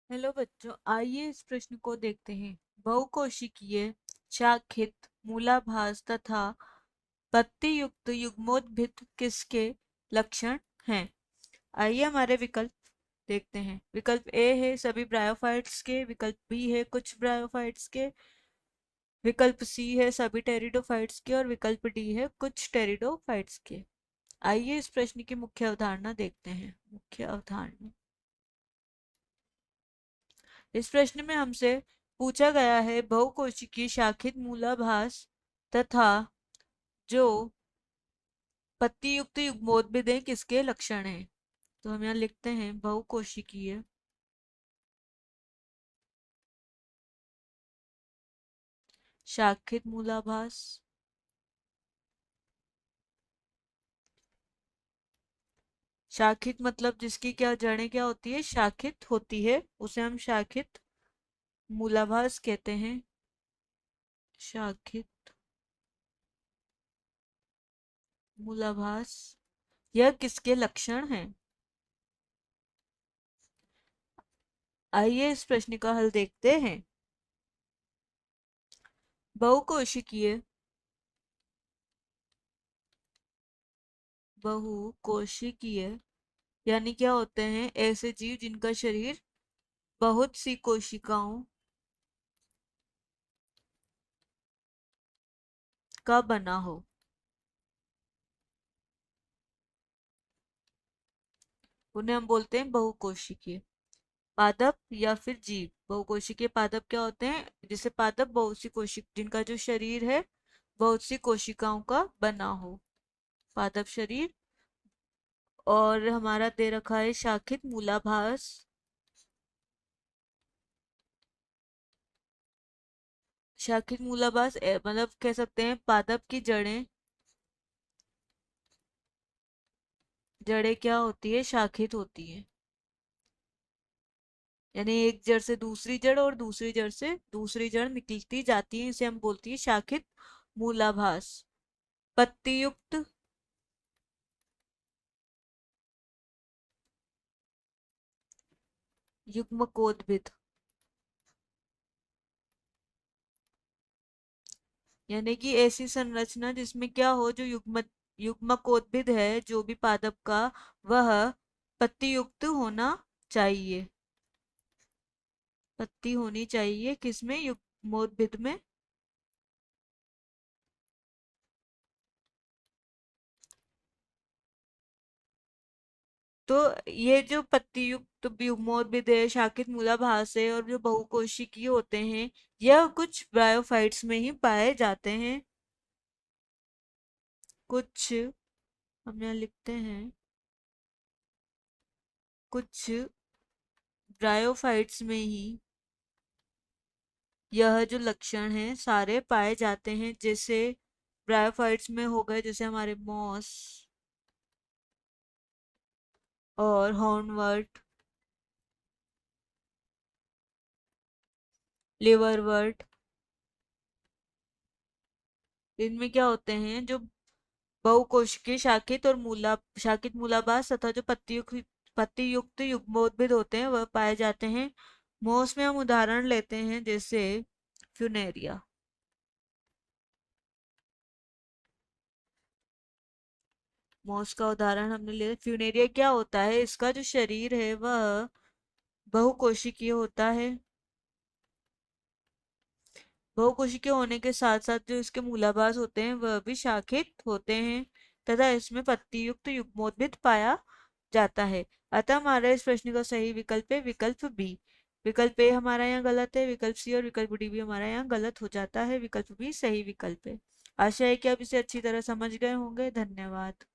Hello बच्चों, आइए इस प्रश्न को देखते हैं। बहुकोशिकीय शाखित मूलाभास तथा पत्ती युक्त युग्मोद्भिद किसके लक्षण हैं? आइए हमारे विकल्प देखते हैं। विकल्प ए है सभी ब्रायोफाइट्स के, विकल्प बी है कुछ ब्रायोफाइट्स के, विकल्प सी है सभी टेरिडोफाइट्स के और विकल्प डी है कुछ टेरिडोफाइट्स के। आइए इस प्रश्न की मुख्य अवधारणा देखते हैं। मुख्य अवधारणा, इस प्रश्न में हमसे पूछा गया है बहुकोशिकीय शाखित मूलाभास तथा जो पत्ती युक्त युग्मोद्भिद हैं किसके लक्षण हैं। तो हम यहाँ लिखते हैं बहुकोशिकीय शाखित मूलाभास। शाखित मतलब जिसकी क्या जड़ें क्या होती है, शाखित होती है, उसे हम शाखित मूलाभास कहते हैं। शाखित मूलाभास, यह किसके लक्षण हैं? आइए इस प्रश्न का हल देखते हैं। बहुकोशिकीय बहुकोशिकीय यानी क्या होते हैं? ऐसे जीव जिनका शरीर बहुत सी कोशिकाओं का बना हो। उन्हें हम बोलते हैं बहुकोशिकीय पादप या फिर जीव। बहुकोशिकीय पादप क्या होते हैं? जिसे पादप बहुत सी कोशिक जिनका जो शरीर है बहुत सी कोशिकाओं का बना हो, पादप शरीर। और हमारा दे रखा है शाखित मूलाभास। शाखित मूलाभास मतलब कह सकते हैं पादप की जड़ें। जड़ें क्या होती है? शाखित होती है, यानी एक जड़ से दूसरी जड़ और दूसरी जड़ से दूसरी जड़ निकलती जाती है, इसे हम बोलती है शाखित मूलाभास। पत्ती युक्त युग्मकोद्भिद यानी कि ऐसी संरचना जिसमें क्या हो, जो युग्मकोद्भिद है जो भी पादप का, वह पत्ती युक्त होना चाहिए। पत्ती होनी चाहिए किसमें? युग्मोद्भिद में। तो ये जो पत्ती युक्त युग्मोद्भिद है, शाखित मूलाभास है और जो बहुकोशिकीय होते हैं, यह कुछ ब्रायोफाइट्स में ही पाए जाते हैं। कुछ, हम यहाँ लिखते हैं कुछ ब्रायोफाइट्स में ही यह जो लक्षण हैं सारे पाए जाते हैं। जैसे ब्रायोफाइट्स में हो गए जैसे हमारे मॉस और हॉर्नवर्ट, लिवरवर्ट, इनमें क्या होते हैं? जो बहुकोशिकीय शाखित और शाखित मूलाभास तथा जो पत्ती युक्त युग्मोद्भिद होते हैं वह पाए जाते हैं। मॉस में हम उदाहरण लेते हैं जैसे फ्यूनेरिया। मॉस का उदाहरण हमने लिया। फ्यूनेरिया क्या होता है? इसका जो शरीर है वह बहुकोशिकीय होता है। बहुकोशिकीय होने के साथ साथ जो इसके मूलाभास होते हैं वह भी शाखित होते हैं तथा इसमें पत्ती युक्त युग्मोद्भिद पाया जाता है। अतः हमारा इस प्रश्न का सही विकल्प है विकल्प बी। विकल्प ए हमारा यहाँ गलत है, विकल्प सी और विकल्प डी भी हमारा यहाँ गलत हो जाता है, विकल्प बी सही विकल्प है। आशा है कि आप इसे अच्छी तरह समझ गए होंगे। धन्यवाद।